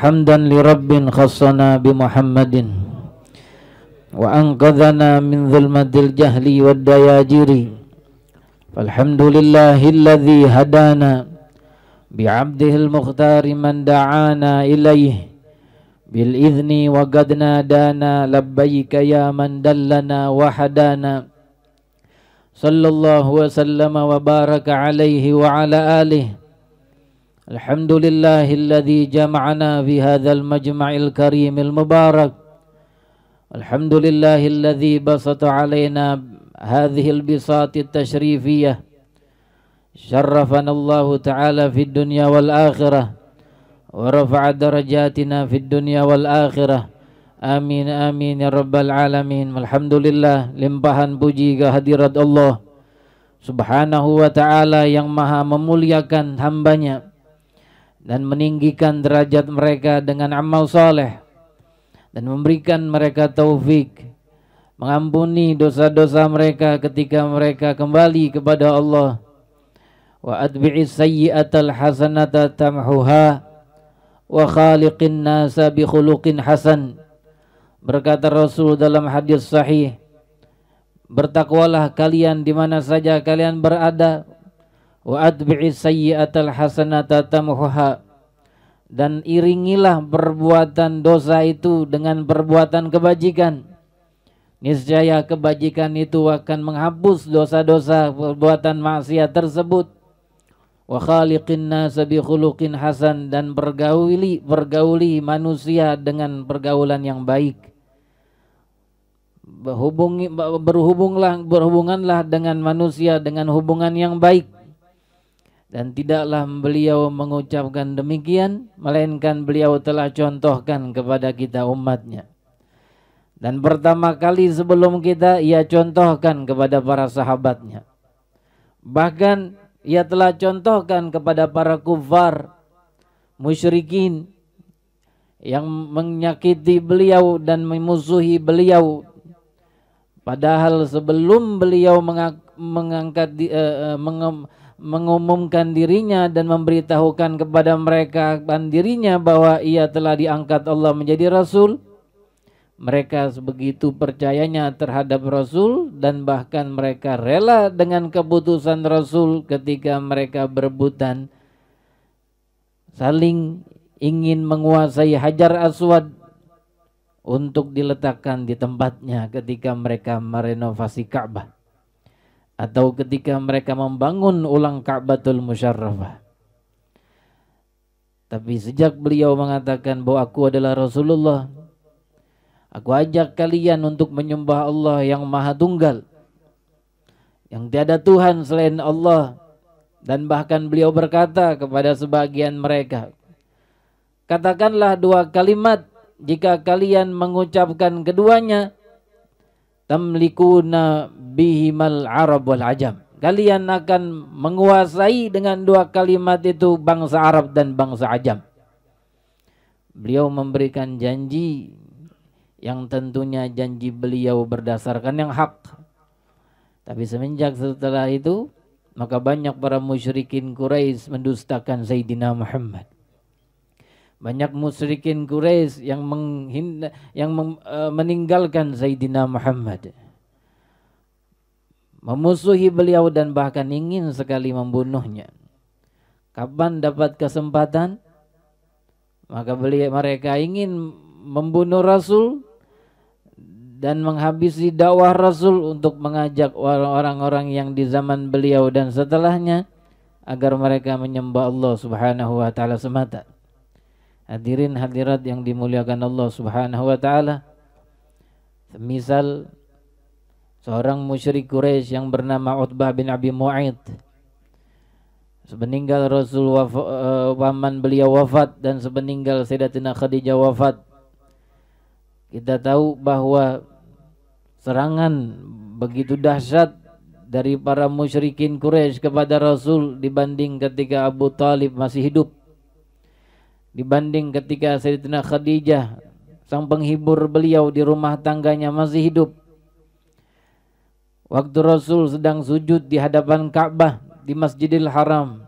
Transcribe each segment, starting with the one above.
Hamdan li rabbin khassana bi Muhammadin wa anqadhana min zulmatil jahli wad dayajiri. Alhamdulillahilladzi hadana bi 'abdihil mukhtari man da'ana ilaih bil idzni wa qad nadana labbaika ya man dallana wa hadana. Sallallahu wa sallama wa baraka alaihi wa ala alihi. Alhamdulillahilladzi jama'ana fi hadzal majma'il karimil mubarak. Alhamdulillahilladzi basata 'alaina hadhil bisatit tashrifiyah. Syarrafana Allah ta'ala fid dunya wal akhirah wa rafa'a darajatina fid dunya wal akhirah. Amin amin ya rabbal alamin. Alhamdulillah, limpahan puji kehadirat Allah Subhanahu wa ta'ala yang maha memuliakan hambanya dan meninggikan derajat mereka dengan amal saleh dan memberikan mereka taufik, mengampuni dosa-dosa mereka ketika mereka kembali kepada Allah. Wa atbi'is sayyi'atal hasanata tamhuha wa khaliqin nasa bi khuluqin hasan. Berkata Rasul dalam hadis sahih, bertakwalah kalian di mana saja kalian berada. Wa atbi'is sayyi'atal hasanata tamhuha, dan iringilah perbuatan dosa itu dengan perbuatan kebajikan. Niscaya kebajikan itu akan menghapus dosa-dosa perbuatan maksiat tersebut. Wa khaliqin nasa bi khuluqin hasan, dan pergauli manusia dengan pergaulan yang baik. Berhubunganlah dengan manusia dengan hubungan yang baik. Dan tidaklah beliau mengucapkan demikian, melainkan beliau telah contohkan kepada kita umatnya. Dan pertama kali sebelum kita, ia contohkan kepada para sahabatnya. Bahkan ia telah contohkan kepada para kufar, musyrikin yang menyakiti beliau dan memusuhi beliau. Padahal sebelum beliau mengumumkan dirinya dan memberitahukan kepada mereka dan dirinya bahwa ia telah diangkat Allah menjadi Rasul, mereka begitu percayanya terhadap Rasul dan bahkan mereka rela dengan keputusan Rasul ketika mereka berebutan saling ingin menguasai Hajar Aswad untuk diletakkan di tempatnya ketika mereka merenovasi Ka'bah, atau ketika mereka membangun ulang Ka'batul Musyarrafah. Tapi sejak beliau mengatakan bahwa aku adalah Rasulullah, aku ajak kalian untuk menyembah Allah yang Maha Tunggal, yang tiada Tuhan selain Allah. Dan bahkan beliau berkata kepada sebagian mereka, katakanlah dua kalimat, jika kalian mengucapkan keduanya, tamlikuna bihimal Arab wal Ajam, kalian akan menguasai dengan dua kalimat itu bangsa Arab dan bangsa Ajam. Beliau memberikan janji yang tentunya janji beliau berdasarkan yang hak. Tapi semenjak setelah itu, maka banyak para musyrikin Quraisy mendustakan Sayyidina Muhammad. Banyak musyrikin Quraisy yang meninggalkan Sayyidina Muhammad, memusuhi beliau dan bahkan ingin sekali membunuhnya. Kapan dapat kesempatan, maka mereka ingin membunuh Rasul dan menghabisi dakwah Rasul untuk mengajak orang-orang yang di zaman beliau dan setelahnya agar mereka menyembah Allah Subhanahu wa taala semata. Hadirin hadirat yang dimuliakan Allah Subhanahu wa taala, semisal seorang musyrik Quraisy yang bernama Utbah bin Abi Mu'aid, sepeninggal Rasul paman beliau wafat dan sepeninggal Sayyidatina Khadijah wafat, kita tahu bahwa serangan begitu dahsyat dari para musyrikin Quraisy kepada Rasul dibanding ketika Abu Talib masih hidup, dibanding ketika Sayyidatina Khadijah sang penghibur beliau di rumah tangganya masih hidup. Waktu Rasul sedang sujud di hadapan Ka'bah di Masjidil Haram,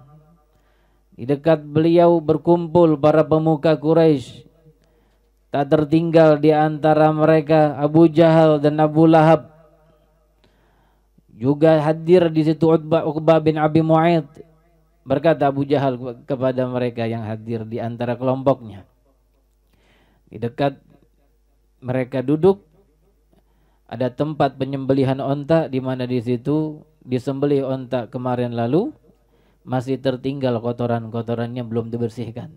di dekat beliau berkumpul para pemuka Quraisy. Tak tertinggal di antara mereka Abu Jahal dan Abu Lahab. Juga hadir di situ Uqbah bin Abi Mu'aid. Berkata Abu Jahal kepada mereka yang hadir di antara kelompoknya, di dekat mereka duduk ada tempat penyembelihan onta, di mana di situ disembelih onta kemarin lalu masih tertinggal kotoran-kotorannya belum dibersihkan.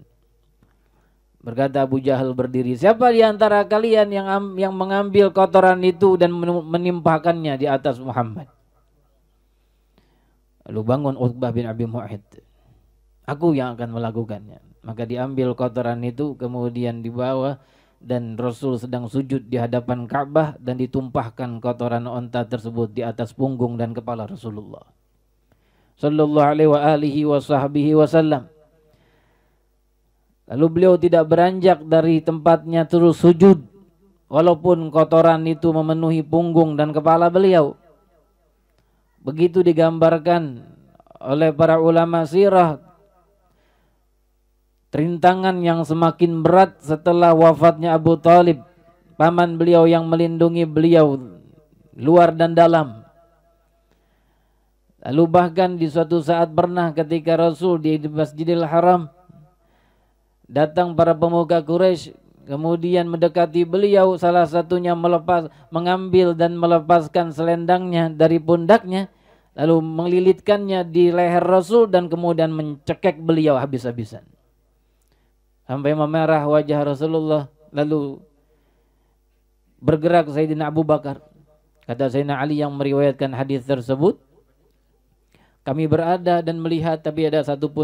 Berkata Abu Jahal berdiri, siapa di antara kalian yang mengambil kotoran itu dan menimpahkannya di atas Muhammad? Lalu bangun Uqbah bin Abi Mu'aid, aku yang akan melakukannya. Maka diambil kotoran itu kemudian dibawa, dan Rasul sedang sujud di hadapan Ka'bah dan ditumpahkan kotoran onta tersebut di atas punggung dan kepala Rasulullah sallallahu alaihi wasallam. Lalu beliau tidak beranjak dari tempatnya, terus sujud walaupun kotoran itu memenuhi punggung dan kepala beliau. Begitu digambarkan oleh para ulama sirah, rintangan yang semakin berat setelah wafatnya Abu Talib, paman beliau yang melindungi beliau luar dan dalam. Lalu bahkan di suatu saat pernah ketika Rasul di Masjidil Haram, datang para pemuka Quraisy kemudian mendekati beliau, salah satunya mengambil dan melepaskan selendangnya dari pundaknya, lalu melilitkannya di leher Rasul dan kemudian mencekek beliau habis-habisan sampai memerah wajah Rasulullah. Lalu bergerak Sayyidina Abu Bakar. Kata Sayyidina Ali yang meriwayatkan hadis tersebut, kami berada dan melihat, tapi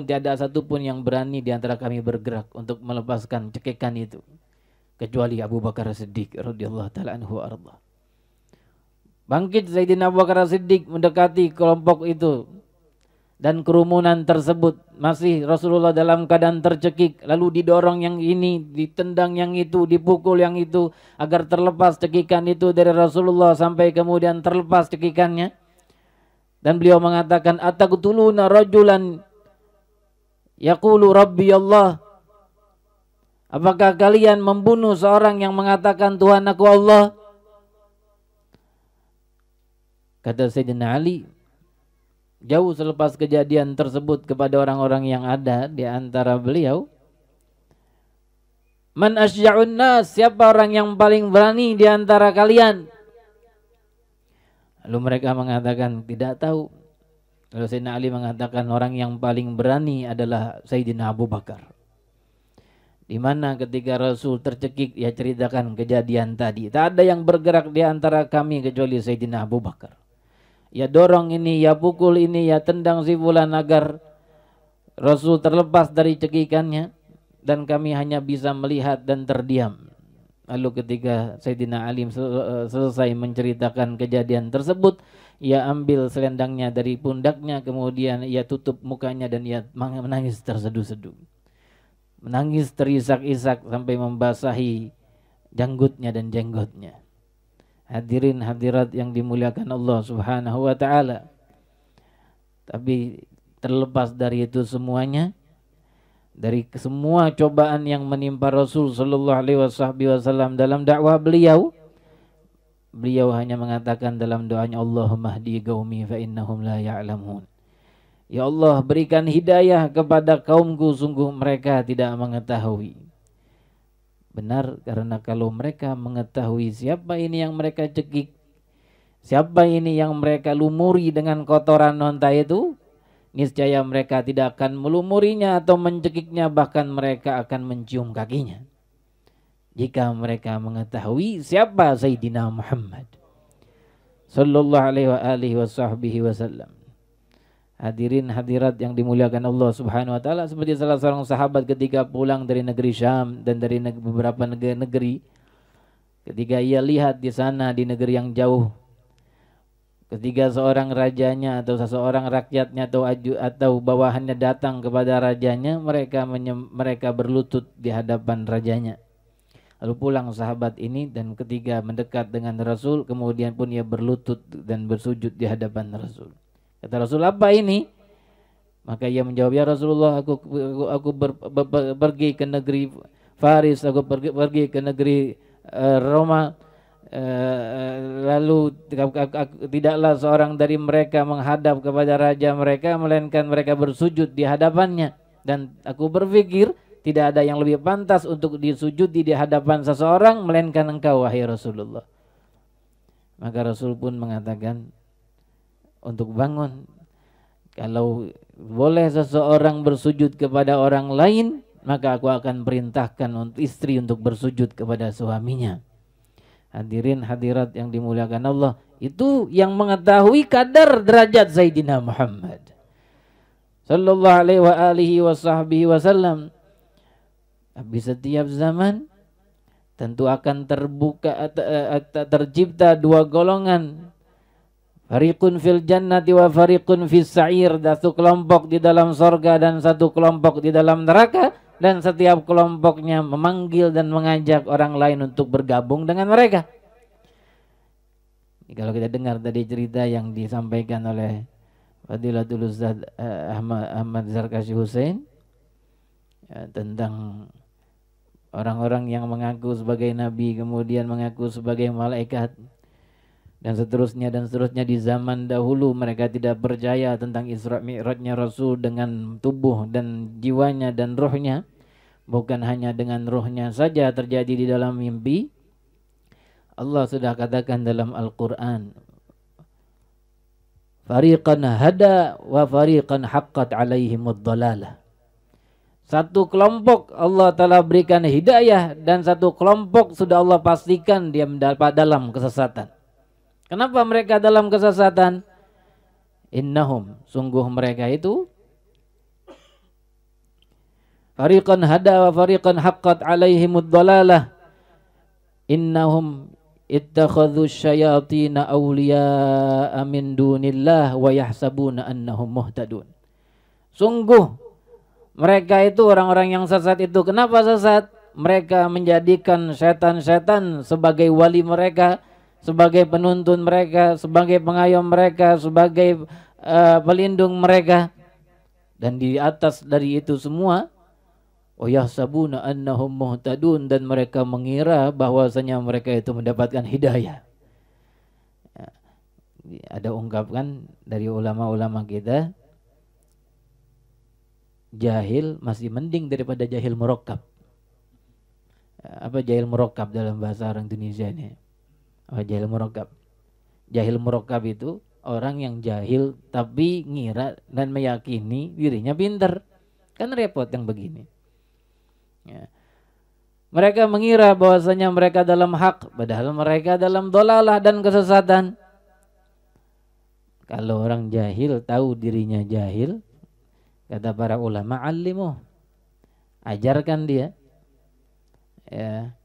tiada satupun yang berani di antara kami bergerak untuk melepaskan cekekan itu, kecuali Abu Bakar Siddiq radhiyallahu taala anhu arda. Bangkit Sayyidina Abu Bakar Siddiq mendekati kelompok itu dan kerumunan tersebut, masih Rasulullah dalam keadaan tercekik, lalu didorong yang ini, ditendang yang itu, dipukul yang itu agar terlepas cekikan itu dari Rasulullah sampai kemudian terlepas cekikannya. Dan beliau mengatakan, ataqtuluna rajulan yaqulu rabbi Allah, apakah kalian membunuh seorang yang mengatakan Tuhan aku Allah? Kata Sayyidina Ali, jauh selepas kejadian tersebut kepada orang-orang yang ada di antara beliau, man asyja'un nas, siapa orang yang paling berani di antara kalian? Lalu mereka mengatakan tidak tahu. Lalu Sayyidina Ali mengatakan orang yang paling berani adalah Sayyidina Abu Bakar. Di mana ketika Rasul tercekik, dia ceritakan kejadian tadi, tak ada yang bergerak di antara kami kecuali Sayyidina Abu Bakar. Ya dorong ini, ya pukul ini, ya tendang si fulan agar Rasul terlepas dari cekikannya, dan kami hanya bisa melihat dan terdiam. Lalu ketika Sayyidina Ali selesai menceritakan kejadian tersebut, ia ambil selendangnya dari pundaknya, kemudian ia tutup mukanya dan ia menangis terseduh-seduh. Menangis terisak-isak sampai membasahi janggutnya dan jenggotnya. Hadirin hadirat yang dimuliakan Allah Subhanahu wa taala. Tapi terlepas dari itu semuanya, dari semua cobaan yang menimpa Rasul sallallahu alaihi wasallam dalam dakwah beliau hanya mengatakan dalam doanya, Allahumma hdi qaumi fa innahum la ya'lamun. Ya Allah, berikan hidayah kepada kaumku, sungguh mereka tidak mengetahui. Benar, karena kalau mereka mengetahui siapa ini yang mereka cekik, siapa ini yang mereka lumuri dengan kotoran onta itu, niscaya mereka tidak akan melumurinya atau mencekiknya, bahkan mereka akan mencium kakinya. Jika mereka mengetahui siapa Sayyidina Muhammad sallallahu alaihi wasallam. Hadirin hadirat yang dimuliakan Allah Subhanahu wa taala, seperti salah seorang sahabat ketika pulang dari negeri Syam dan dari beberapa negeri, ketika ia lihat di sana di negeri yang jauh, ketika seorang rajanya atau seseorang rakyatnya atau bawahannya datang kepada rajanya, mereka berlutut di hadapan rajanya. Lalu pulang sahabat ini dan ketika mendekat dengan Rasul, kemudian pun ia berlutut dan bersujud di hadapan Rasul. Kata Rasul, apa ini? Maka ia menjawab, ya Rasulullah, aku pergi ke negeri Faris, aku pergi ke negeri Roma, lalu tidaklah seorang dari mereka menghadap kepada raja mereka, melainkan mereka bersujud di hadapannya. Dan aku berpikir tidak ada yang lebih pantas untuk disujudi di hadapan seseorang melainkan engkau, wahai Rasulullah. Maka Rasul pun mengatakan untuk bangun, kalau boleh seseorang bersujud kepada orang lain, maka aku akan perintahkan untuk istri untuk bersujud kepada suaminya. Hadirin hadirat yang dimuliakan Allah, itu yang mengetahui kadar derajat Sayyidina Muhammad sallallahu alaihi wasallam. Tapi setiap zaman tentu akan tercipta dua golongan, fariqun fil jannati wa fariqun fis sa'ir, satu kelompok di dalam sorga dan satu kelompok di dalam neraka, dan setiap kelompoknya memanggil dan mengajak orang lain untuk bergabung dengan mereka. Kalau kita dengar tadi cerita yang disampaikan oleh Fadilatul Ustaz Ahmad Zarkashi Hussein tentang orang-orang yang mengaku sebagai nabi kemudian mengaku sebagai malaikat dan seterusnya di zaman dahulu, mereka tidak percaya tentang Isra Mi'rajnya Rasul dengan tubuh dan jiwanya dan rohnya, bukan hanya dengan rohnya saja terjadi di dalam mimpi. Allah sudah katakan dalam Al-Quran, fariqan hada wa fariqan haqqat alaihimud dhalalah. Satu kelompok Allah telah berikan hidayah dan satu kelompok sudah Allah pastikan dia dalam kesesatan. Kenapa mereka dalam kesesatan? Innahum, sungguh mereka itu fariqan hada wa fariqan haqqat alaihimud dhalalah. Innahum ittakhadhu syayatina awliya'a min dunillah wa yahsabuna annahum muhtadun. Sungguh mereka itu orang-orang yang sesat itu. Kenapa sesat? Mereka menjadikan setan-setan sebagai wali mereka, sebagai penuntun mereka, sebagai pengayom mereka, sebagai pelindung mereka. Dan di atas dari itu semua, وَيَحْسَبُونَ أَنَّهُمْ مُهْتَدُونَ, dan mereka mengira bahwasanya mereka itu mendapatkan hidayah. Ada ungkapan dari ulama-ulama kita, jahil masih mending daripada jahil murakkab. Apa jahil murakkab dalam bahasa orang Indonesia ini? Apa jahil murakkab? Jahil murakkab itu orang yang jahil tapi ngira dan meyakini dirinya pintar. Kan repot yang begini. Ya. Mereka mengira bahwasanya mereka dalam hak, padahal mereka dalam dolalah dan kesesatan. Kalau orang jahil tahu dirinya jahil, kata para ulama, alimuh, ajarkan dia. Ya.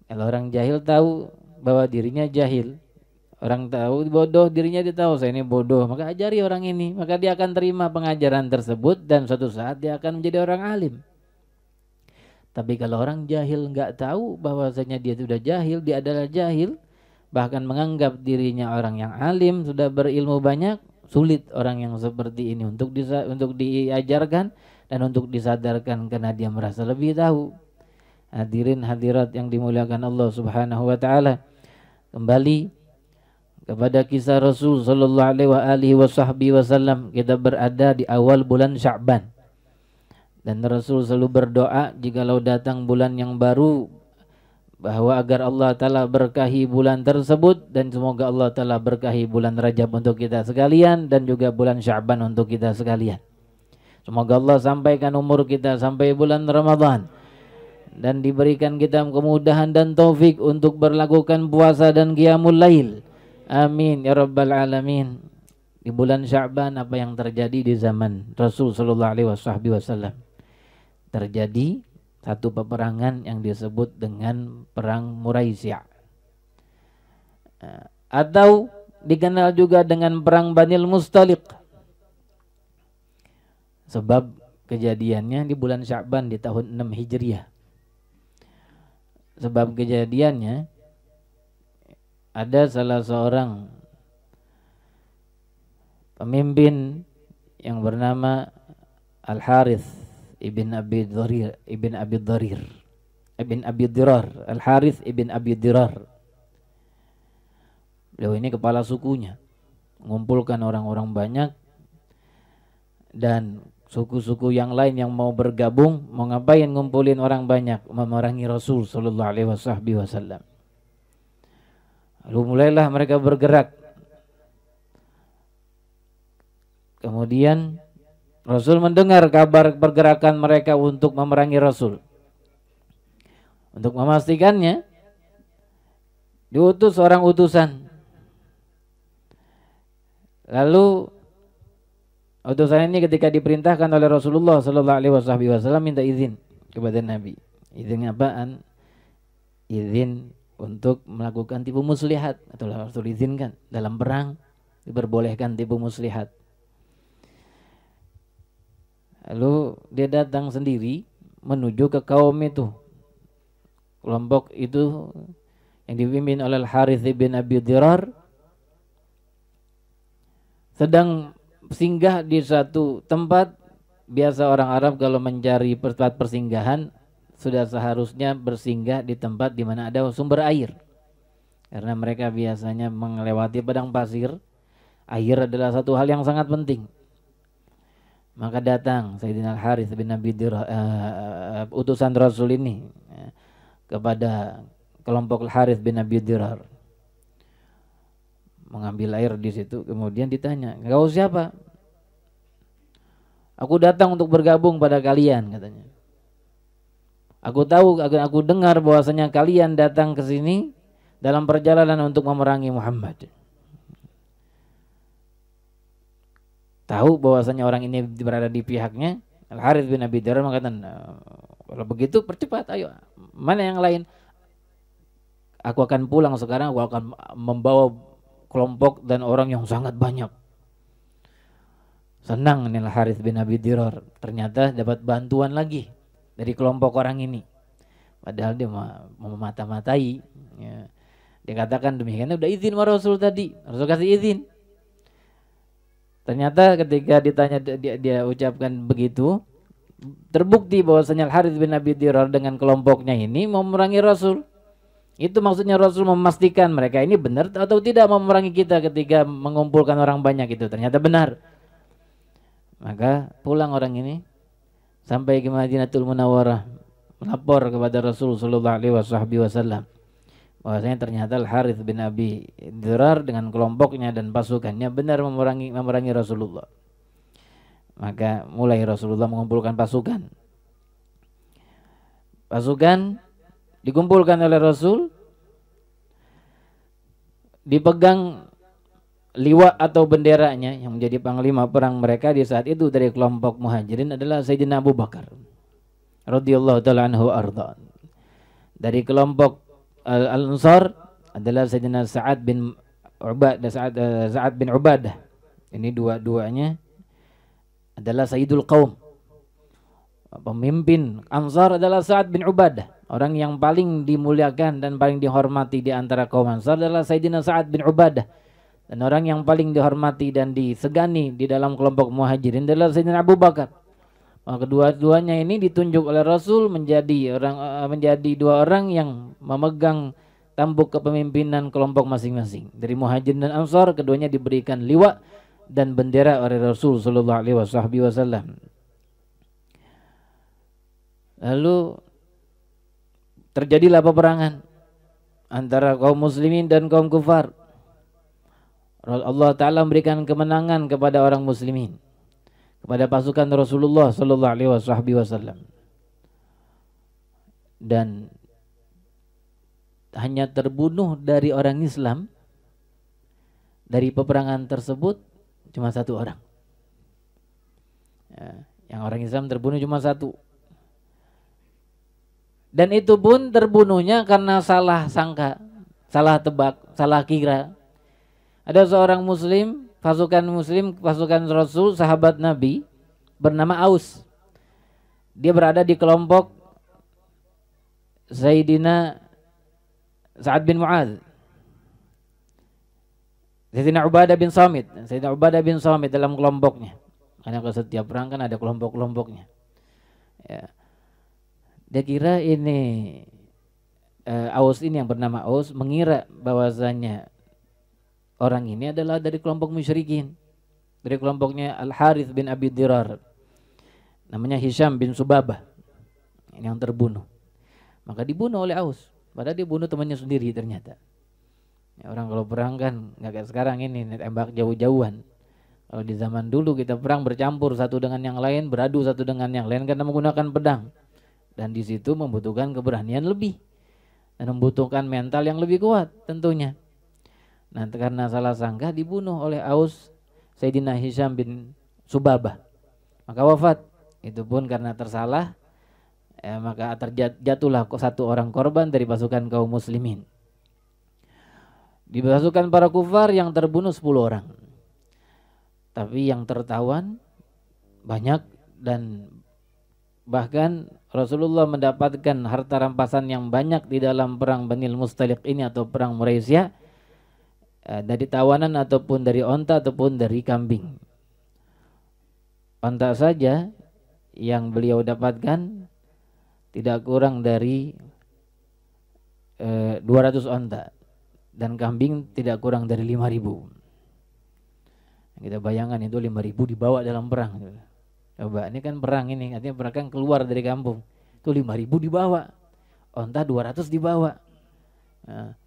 Kalau orang jahil tahu bahwa dirinya jahil, orang tahu bodoh, dirinya dia tahu saya ini bodoh, maka ajari orang ini, maka dia akan terima pengajaran tersebut dan suatu saat dia akan menjadi orang alim. Tapi kalau orang jahil nggak tahu bahwasanya dia sudah jahil, dia adalah jahil, bahkan menganggap dirinya orang yang alim, sudah berilmu banyak, sulit orang yang seperti ini untuk diajarkan dan untuk disadarkan karena dia merasa lebih tahu. Hadirin hadirat yang dimuliakan Allah Subhanahu wa taala. Kembali kepada kisah Rasul sallallahu alaihi wasallam, kita berada di awal bulan Sya'ban. Dan Rasul selalu berdoa jikalau datang bulan yang baru, bahwa agar Allah Ta'ala berkahi bulan tersebut, dan semoga Allah Ta'ala berkahi bulan Rajab untuk kita sekalian dan juga bulan Sya'ban untuk kita sekalian. Semoga Allah sampaikan umur kita sampai bulan Ramadan dan diberikan kita kemudahan dan taufik untuk berlakukan puasa dan qiyamul lail. Amin ya rabbal alamin. di bulan Sya'ban apa yang terjadi di zaman Rasul sallallahu alaihi wasallam. Terjadi satu peperangan yang disebut dengan perang Muraisy'. Atau dikenal juga dengan perang Banil Mustaliq. Sebab kejadiannya di bulan Sya'ban di tahun 6 Hijriah. Sebab kejadiannya ada salah seorang pemimpin yang bernama Al-Harith ibn Abi Dirar. Al-Harith ibn Abi Dirar. Beliau ini kepala sukunya, mengumpulkan orang-orang banyak, dan suku-suku yang lain yang mau bergabung, mau ngapain ngumpulin orang banyak, memerangi Rasul sallallahu alaihi wasallam. Lalu mulailah mereka bergerak. Kemudian Rasul mendengar kabar pergerakan mereka untuk memerangi Rasul. Untuk memastikannya, diutus seorang utusan. Lalu utusan ini ketika diperintahkan oleh Rasulullah sallallahu alaihi wasallam minta izin kepada Nabi. Izin apaan? Izin untuk melakukan tipu muslihat, atau Rasul izinkan dalam perang diperbolehkan tipu muslihat. Lalu dia datang sendiri menuju ke kaum itu. Kelompok itu yang dipimpin oleh Al-Harith bin Abi Dirar sedang singgah di satu tempat. Biasa orang Arab kalau mencari tempat persinggahan sudah seharusnya bersinggah di tempat di mana ada sumber air. Karena mereka biasanya melewati padang pasir. Air adalah satu hal yang sangat penting. Maka datang Sayyidina Al-Harith bin Abi Dirar, utusan Rasul ini kepada kelompok Al-Harith bin Abi Dirar, mengambil air di situ. Kemudian ditanya, "Kau siapa?" "Aku datang untuk bergabung pada kalian," katanya. Aku dengar bahwasanya kalian datang ke sini dalam perjalanan untuk memerangi Muhammad." Tahu bahwasanya orang ini berada di pihaknya. Al-Harith bin Abi Dirar mengatakan, "Kalau begitu percepat, ayo. Mana yang lain? Aku akan pulang sekarang, aku akan membawa kelompok dan orang yang sangat banyak." Senang nih Al-Harith bin Abi Dirar, ternyata dapat bantuan lagi dari kelompok orang ini. Padahal dia memata-matai, ya. Dia katakan demikian, udah izin sama Rasul tadi, Rasul kasih izin. Ternyata ketika ditanya dia ucapkan begitu, terbukti bahwasanya Al-Harith bin Abi Dirar dengan kelompoknya ini mau memerangi Rasul. Itu maksudnya Rasul memastikan mereka ini benar atau tidak memerangi kita ketika mengumpulkan orang banyak itu. Ternyata benar. Maka pulang orang ini sampai ke Madinatul Munawwarah, melapor kepada Rasul sallallahu alaihi wasallam bahwasanya ternyata Al-Harith bin Abi Dirar dengan kelompoknya dan pasukannya benar memerangi Rasulullah. Maka mulai Rasulullah mengumpulkan pasukan. Pasukan dikumpulkan oleh Rasul, dipegang liwa atau benderanya yang menjadi panglima perang mereka di saat itu dari kelompok Muhajirin adalah Sayyidina Abu Bakar radhiyallahu taala anhu arda. Dari kelompok Al-Ansar adalah Sayyidina Sa'ad bin Ubadah. Ini dua-duanya adalah Sayyidul Qaum. Pemimpin Ansar adalah Sa'ad bin Ubadah. Orang yang paling dimuliakan dan paling dihormati di antara kaum Ansar adalah Sayyidina Sa'ad bin Ubadah. Dan orang yang paling dihormati dan disegani di dalam kelompok Muhajirin adalah Sayyidina Abu Bakar. Kedua-duanya ini ditunjuk oleh Rasul menjadi dua orang yang memegang tampuk kepemimpinan kelompok masing-masing. Dari Muhajirin dan Ansar, keduanya diberikan liwa dan bendera oleh Rasul sallallahu alaihi wasallam. Lalu terjadilah peperangan antara kaum muslimin dan kaum kufar. Allah Ta'ala memberikan kemenangan kepada orang muslimin, kepada pasukan Rasulullah sallallahu alaihi wasallam. Dan hanya terbunuh dari orang Islam dari peperangan tersebut cuma satu orang. Ya, yang orang Islam terbunuh cuma satu. Dan itu pun terbunuhnya karena salah sangka, salah tebak, salah kira. Ada seorang muslim, pasukan Rasul, sahabat Nabi, bernama Aus. Dia berada di kelompok Sayyidina Sa'ad bin Mu'adz, Sayyidina Ubadah bin Samit. Sayyidina Ubadah bin Samit dalam kelompoknya. Karena kalau setiap perang kan ada kelompok-kelompoknya. Ya. Dia kira ini Aus ini yang bernama Aus mengira bahwasanya orang ini adalah dari kelompok musyrikin, dari kelompoknya Al-Harith bin Abi Dirar. Namanya Hisham bin Subabah. Ini yang terbunuh. Maka dibunuh oleh Aus. Padahal dia bunuh temannya sendiri ternyata. Ya, orang kalau perang kan nggak kayak sekarang ini tembak jauh-jauhan. Kalau di zaman dulu kita perang bercampur satu dengan yang lain, beradu satu dengan yang lain karena menggunakan pedang. Dan di situ membutuhkan keberanian lebih dan membutuhkan mental yang lebih kuat tentunya. Nah, karena salah sangka dibunuh oleh Aus Sayyidina Hisham bin Subabah. Maka wafat. Itu pun karena tersalah. Maka terjatuhlah satu orang korban dari pasukan kaum muslimin. Di pasukan para kufar yang terbunuh 10 orang. Tapi yang tertawan banyak, dan bahkan Rasulullah mendapatkan harta rampasan yang banyak di dalam perang Banil Mustaliq ini atau perang Muraisya, dari tawanan ataupun dari onta ataupun dari kambing. Onta saja yang beliau dapatkan tidak kurang dari 200 onta, dan kambing tidak kurang dari 5.000. Kita bayangkan itu 5.000 dibawa dalam perang. Coba, ini kan perang ini, artinya perang kan keluar dari kampung. Itu 5.000 dibawa, onta 200 dibawa. Nah,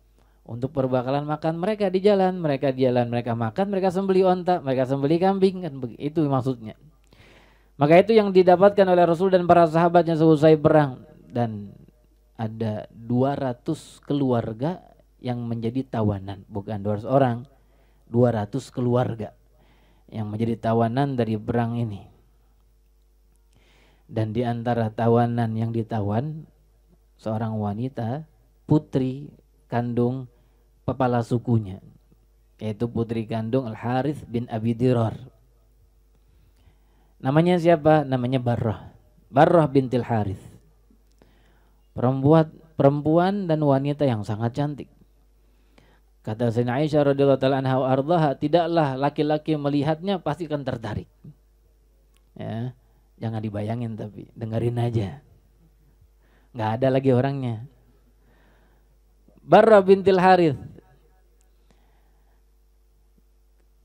untuk perbekalan makan mereka di jalan, mereka makan, mereka sembeli onta, mereka sembeli kambing, kan itu maksudnya. Maka itu yang didapatkan oleh Rasul dan para sahabatnya selesai perang. Dan ada 200 keluarga yang menjadi tawanan. Bukan 200 orang, 200 keluarga yang menjadi tawanan dari perang ini. Dan di antara tawanan yang ditawan, seorang wanita, putri kandung kepala sukunya, yaitu putri kandung Al-Harith bin Abi Dirar. Namanya siapa? Namanya Barrah bintil Harith. Perempuan dan wanita yang sangat cantik. Kata Sayyidina Aisyah radhiyallahu taala anha ardhaha, tidaklah laki-laki melihatnya pasti akan tertarik. Ya, jangan dibayangin tapi dengerin aja. Enggak ada lagi orangnya. Barrah bintil Harith.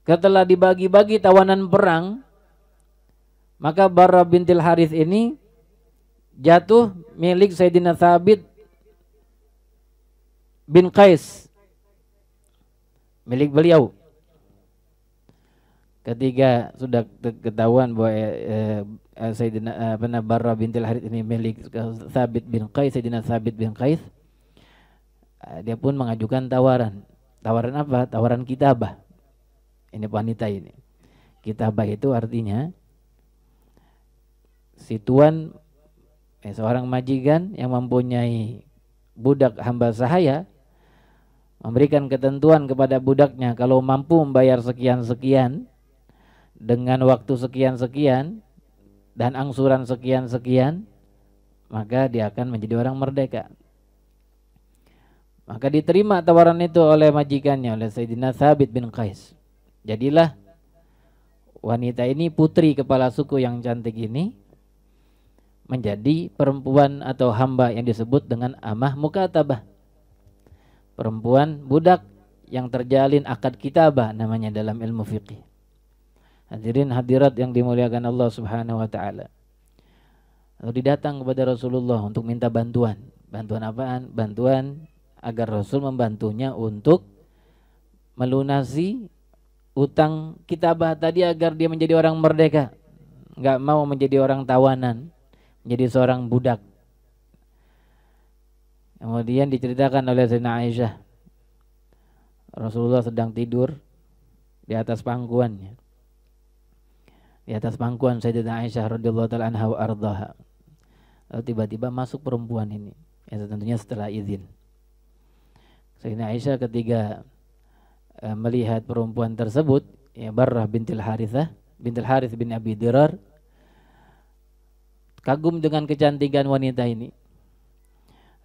Setelah dibagi-bagi tawanan perang, maka Barrah bintil Harith ini jatuh milik Sayyidina Thabit bin Qais, milik beliau. Ketika sudah ketahuan bahwa Sayyidina Barrah bintil Harith ini milik Thabit bin Qais, Sayyidina Thabit bin Qais, dia pun mengajukan tawaran. Tawaran apa? Tawaran kitabah. Ini wanita ini. Kitabah itu artinya si tuan, seorang majikan yang mempunyai budak hamba sahaya, memberikan ketentuan kepada budaknya kalau mampu membayar sekian-sekian dengan waktu sekian-sekian dan angsuran sekian-sekian, maka dia akan menjadi orang merdeka. Maka diterima tawaran itu oleh majikannya, oleh Sayyidina Thabit bin Qais. Jadilah wanita ini, putri kepala suku yang cantik ini, menjadi perempuan atau hamba yang disebut dengan amah mukatabah. Perempuan budak yang terjalin akad kitabah namanya dalam ilmu fiqih. Hadirin hadirat yang dimuliakan Allah Subhanahu wa taala. Lalu datang kepada Rasulullah untuk minta bantuan. Bantuan apaan? Bantuan agar Rasul membantunya untuk melunasi utang kitabah tadi agar dia menjadi orang merdeka. Enggak mau menjadi orang tawanan, menjadi seorang budak. Kemudian diceritakan oleh Sayyidina Aisyah, Rasulullah sedang tidur di atas pangkuannya. di atas pangkuan Sayyidatina Aisyah radhiyallahu taala anha wa ardhaha. Lalu tiba-tiba masuk perempuan ini, ya tentunya setelah izin. Sayyidatina Aisyah ketika melihat perempuan tersebut, ya Barrah bintil Harith bin Abi Dirar, kagum dengan kecantikan wanita ini.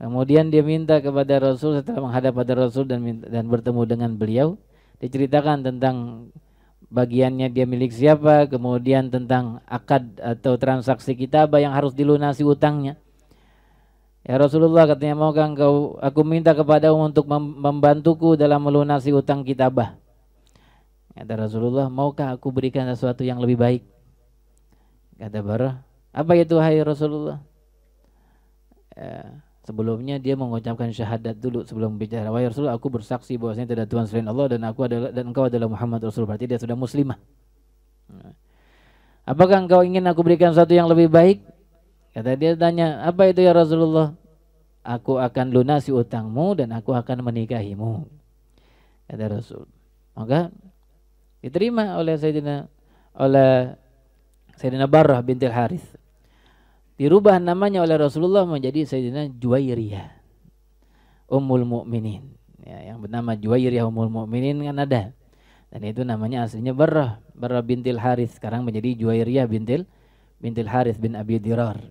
Kemudian dia minta kepada Rasul, setelah menghadap pada Rasul dan bertemu dengan beliau, diceritakan tentang bagiannya dia milik siapa, kemudian tentang akad atau transaksi kitabah yang harus dilunasi utangnya. Ya Rasulullah, katanya, maukah aku minta kepadamu untuk membantuku dalam melunasi utang kitabah? Kata Rasulullah, maukah aku berikan sesuatu yang lebih baik? Kata Barrah, apa itu hai Rasulullah? Sebelumnya dia mengucapkan syahadat dulu sebelum bicara. Wahai Rasulullah, aku bersaksi bahwasanya tidak Tuhan selain Allah dan engkau adalah Muhammad Rasul. Berarti dia sudah muslimah. Apakah engkau ingin aku berikan sesuatu yang lebih baik? Kata dia, tanya, apa itu ya Rasulullah? Aku akan lunasi utangmu dan aku akan menikahimu. Kata Rasul. Maka diterima oleh Sayyidina Barrah bintil Harith. Dirubah namanya oleh Rasulullah menjadi Sayyidina Juwairiyah Ummul Mukminin. Ya, yang bernama Juwairiyah Ummul Mukminin kan ada. Dan itu namanya aslinya Barrah bintil Harith. Sekarang menjadi Juwairiyah bintil Harith bin Abi Dirar.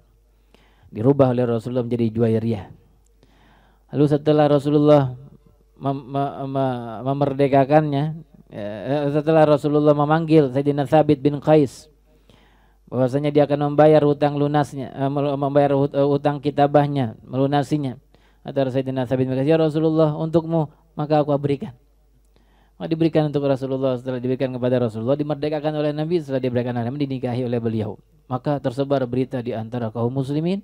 Dirubah oleh Rasulullah menjadi Juwairiyah. Lalu setelah Rasulullah memerdekakannya, setelah Rasulullah memanggil Sayyidina Thabit bin Qais, bahwasanya dia akan membayar hutang lunasnya, membayar hutang kitabahnya, melunasinya. Kata Sayyidina Thabit bin Qais, ya Rasulullah, untukmu maka aku berikan. Maka diberikan untuk Rasulullah. Setelah diberikan kepada Rasulullah, dimerdekakan oleh Nabi. Setelah diberikan oleh Nabi, dinikahi oleh beliau. Maka tersebar berita di antara kaum muslimin,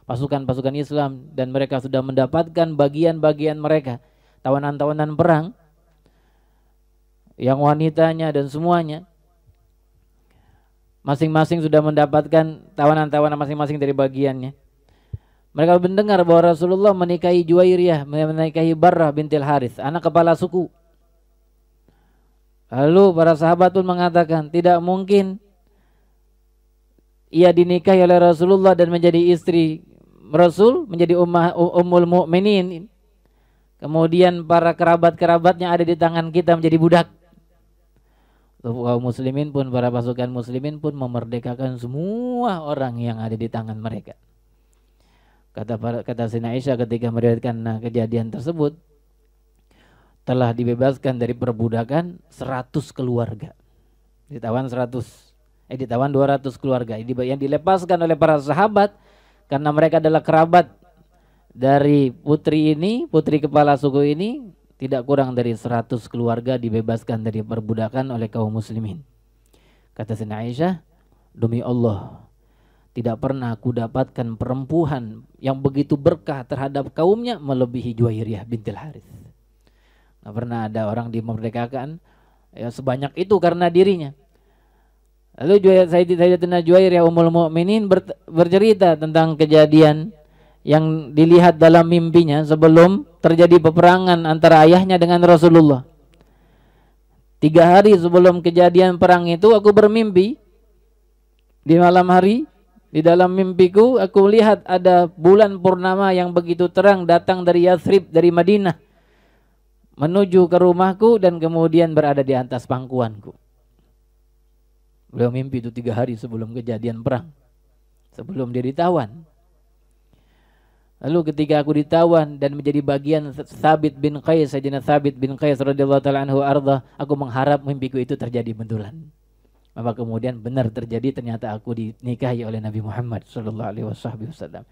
pasukan-pasukan Islam, dan mereka sudah mendapatkan bagian-bagian mereka, tawanan-tawanan perang, yang wanitanya dan semuanya. Masing-masing sudah mendapatkan tawanan-tawanan masing-masing dari bagiannya. Mereka mendengar bahwa Rasulullah menikahi Juwairiyah, menikahi Barrah bintil Harith, anak kepala suku. Lalu para sahabat pun mengatakan, tidak mungkin ia dinikahi oleh Rasulullah dan menjadi istri Rasul, menjadi ummul mukminin. Kemudian para kerabat-kerabatnya ada di tangan kita menjadi budak. Kaum muslimin pun, para pasukan muslimin pun memerdekakan semua orang yang ada di tangan mereka. Kata Sayyidina Aisyah ketika meriwayatkan kejadian tersebut, telah dibebaskan dari perbudakan 100 keluarga. Ditawan 200 keluarga. Yang dilepaskan oleh para sahabat karena mereka adalah kerabat dari putri kepala suku ini. Tidak kurang dari 100 keluarga dibebaskan dari perbudakan oleh kaum muslimin. Kata Sayyidina Aisyah, demi Allah, tidak pernah aku dapatkan perempuan yang begitu berkah terhadap kaumnya melebihi Juwairiyah bintil Harith. Tidak pernah ada orang dimerdekakan ya sebanyak itu karena dirinya. Lalu Sayyidatina Juwairiyah Ummul Mukminin bercerita tentang kejadian yang dilihat dalam mimpinya sebelum terjadi peperangan antara ayahnya dengan Rasulullah. 3 hari sebelum kejadian perang itu, aku bermimpi di malam hari. Di dalam mimpiku aku lihat ada bulan purnama yang begitu terang datang dari Yathrib, dari Madinah, menuju ke rumahku dan kemudian berada di atas pangkuanku. Beliau mimpi itu 3 hari sebelum kejadian perang, sebelum dia ditawan. Lalu ketika aku ditawan dan menjadi bagian Thabit bin Qais, Sayyidina Thabit bin Qais radhiyallahu taala anhu arda, aku mengharap mimpiku itu terjadi betulan. Maka kemudian benar terjadi, ternyata aku dinikahi oleh Nabi Muhammad sallallahu alaihi wasallam.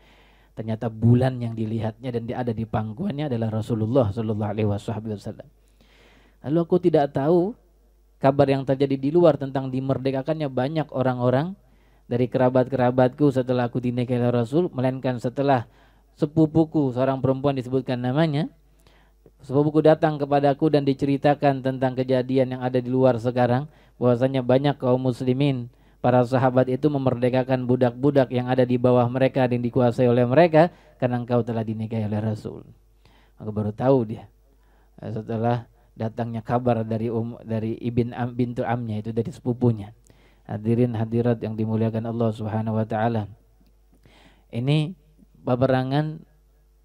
Ternyata bulan yang dilihatnya dan ada di pangkuannya adalah Rasulullah sallallahu alaihi wasallam. Lalu aku tidak tahu kabar yang terjadi di luar tentang dimerdekakannya banyak orang-orang dari kerabat-kerabatku setelah aku dinikahi oleh Rasul, melainkan setelah sepupuku, seorang perempuan disebutkan namanya, sepupuku datang kepadaku dan diceritakan tentang kejadian yang ada di luar sekarang, bahwasanya banyak kaum muslimin, para sahabat itu memerdekakan budak-budak yang ada di bawah mereka dan dikuasai oleh mereka karena engkau telah dinikahi oleh Rasul. Aku baru tahu dia setelah datangnya kabar dari bintu amnya, itu dari sepupunya, Hadirin hadirat yang dimuliakan Allah Subhanahu wa taala. Ini peperangan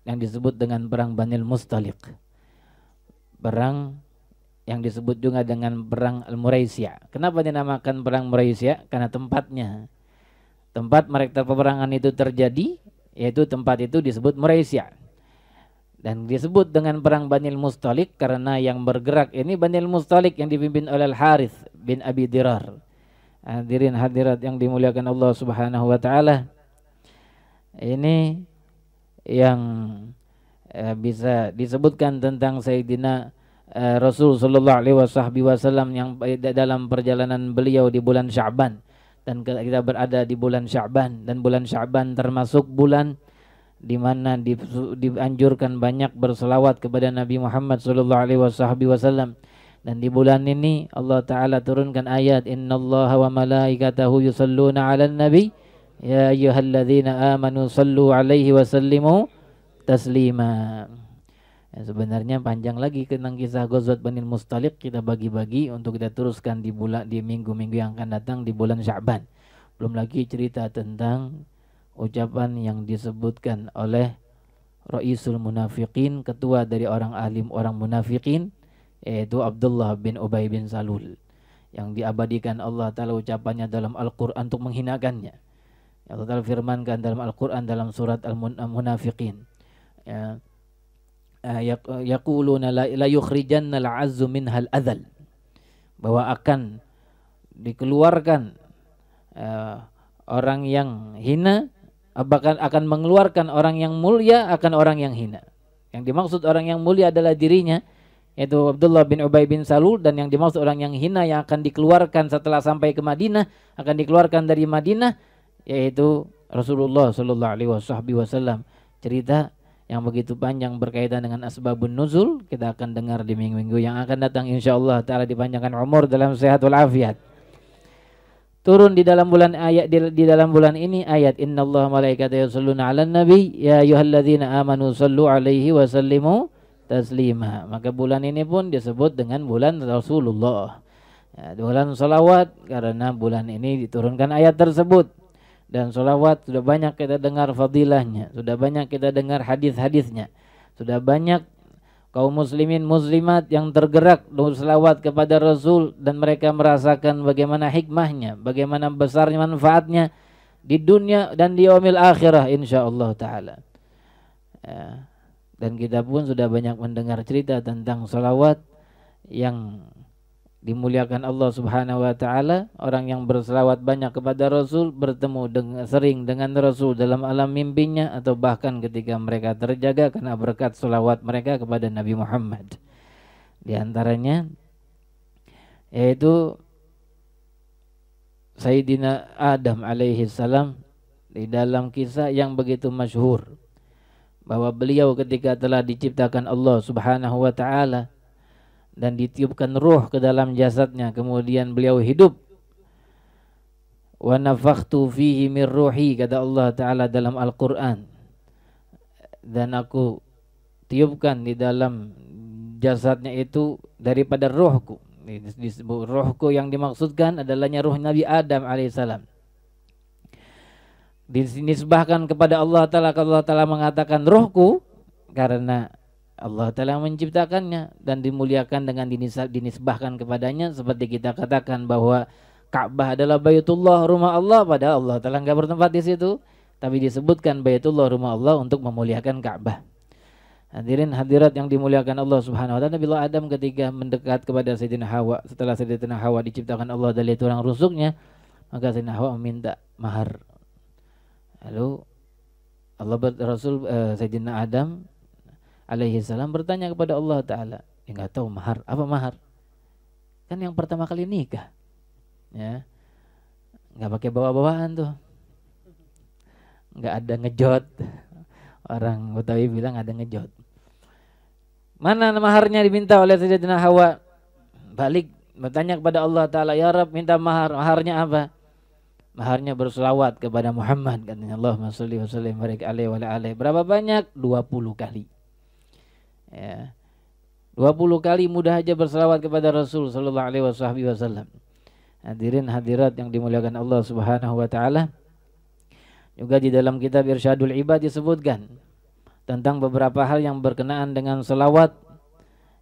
yang disebut dengan perang Banil Mustaliq. Perang yang disebut juga dengan perang Al-Muraisya. Kenapa dinamakan perang Muraisya? Karena tempatnya. Tempat mereka peperangan itu terjadi, yaitu tempat itu disebut Muraisya. Dan disebut dengan perang Banil Mustaliq karena yang bergerak ini Banil Mustaliq yang dipimpin oleh Al-Harith bin Abi Dirar. Hadirin hadirat yang dimuliakan Allah Subhanahu wa taala. Ini yang bisa disebutkan tentang Sayyidina Rasul sallallahu alaihi wasallam yang dalam perjalanan beliau di bulan Sya'ban, dan kita berada di bulan Sya'ban, dan bulan Sya'ban termasuk bulan di mana dianjurkan banyak berselawat kepada Nabi Muhammad sallallahu alaihi wasallam. Dan di bulan ini Allah Ta'ala turunkan ayat innallaha wa malaikatahu yusalluna 'alan nabi ya ayyuhalladzina amanu sallu 'alaihi wa sallimu taslima. Sebenarnya panjang lagi tentang kisah Ghazwat Banil Mustaliq, kita bagi-bagi untuk kita teruskan di minggu-minggu yang akan datang di bulan Sya'ban. Belum lagi cerita tentang ucapan yang disebutkan oleh Ra'isul Munafiqin, ketua dari orang alim orang munafikin, yaitu Abdullah bin Ubay bin Salul, yang diabadikan Allah Ta'ala ucapannya dalam Al-Quran untuk menghinakannya. Allah Ta'ala firmankan dalam Al-Quran dalam surat Al-Munafiqin, yaquluna la yukhrijanna al-'azzu minhal adhal, bahwa akan dikeluarkan orang yang hina, akan mengeluarkan orang yang mulia akan orang yang hina. Yang dimaksud orang yang mulia adalah dirinya, yaitu Abdullah bin Ubay bin Salul, dan yang dimaksud orang yang hina yang akan dikeluarkan setelah sampai ke Madinah, akan dikeluarkan dari Madinah, yaitu Rasulullah sallallahu alaihi wasallam. Cerita yang begitu panjang berkaitan dengan asbabun nuzul kita akan dengar di minggu-minggu yang akan datang insyaallah taala, dipanjangkan umur dalam sehat wal afiat. Turun di dalam bulan ayat di dalam bulan ini ayat innallaha malaikatahu yusholluna 'alan nabi ya ayyuhalladzina amanu shallu 'alaihi wa sallimu taslima. Maka bulan ini pun disebut dengan bulan Rasulullah, bulan salawat, karena bulan ini diturunkan ayat tersebut. Dan salawat sudah banyak kita dengar fadilahnya, sudah banyak kita dengar hadis-hadisnya, sudah banyak kaum muslimin muslimat yang tergerak berselawat kepada Rasul, dan mereka merasakan bagaimana hikmahnya, bagaimana besarnya manfaatnya di dunia dan di yaumil akhirah insyaallah taala. Dan kita pun sudah banyak mendengar cerita tentang salawat yang dimuliakan Allah Subhanahu wa taala. Orang yang berselawat banyak kepada Rasul bertemu sering dengan Rasul dalam alam mimpinya, atau bahkan ketika mereka terjaga karena berkat selawat mereka kepada Nabi Muhammad. Di antaranya yaitu Sayyidina Adam alaihi salam, di dalam kisah yang begitu masyhur bahwa beliau ketika telah diciptakan Allah Subhanahu wa taala dan ditiupkan ruh ke dalam jasadnya, kemudian beliau hidup. Wa nafakhtu fihi min ruhi, kata Allah taala dalam Al-Qur'an, dan aku tiupkan di dalam jasadnya itu daripada ruhku. Disebut ruhku yang dimaksudkan adalahnya ruh Nabi Adam alaihissalam. Dinisbahkan kepada Allah Ta'ala, Allah Ta'ala mengatakan ruhku karena Allah Ta'ala menciptakannya, dan dimuliakan dengan dinisbahkan kepadanya, seperti kita katakan bahwa Ka'bah adalah Baitullah, rumah Allah, padahal Allah Ta'ala enggak bertempat di situ, tapi disebutkan Baitullah, rumah Allah, untuk memuliakan Ka'bah. Hadirin hadirat yang dimuliakan Allah Subhanahu wa taala, Nabi Adam ketika mendekat kepada Sayyidina Hawa, setelah Sayyidina Hawa diciptakan Allah dari tulang rusuknya, maka Sayyidina Hawa meminta mahar. Lalu Sayyidina Adam alaihi salam bertanya kepada Allah Ta'ala, enggak tahu mahar, apa mahar? Kan yang pertama kali nikah, ya, enggak pakai bawa-bawaan tuh, enggak ada ngejot. Orang Betawi bilang ada ngejot. Mana maharnya diminta oleh Sayyidina Hawa? Balik bertanya kepada Allah Ta'ala, ya Rabb, minta mahar, maharnya apa? Maharnya berselawat kepada Muhammad, katanya. Allahumma sholli wa sallim barik alaihi wa ala alihi. Berapa banyak? 20 kali. Ya. 20 kali mudah aja berselawat kepada Rasul sallallahu alaihi wasallam. Hadirin hadirat yang dimuliakan Allah Subhanahu wa taala. Juga di dalam kitab Irsyadul Ibad disebutkan tentang beberapa hal yang berkenaan dengan selawat,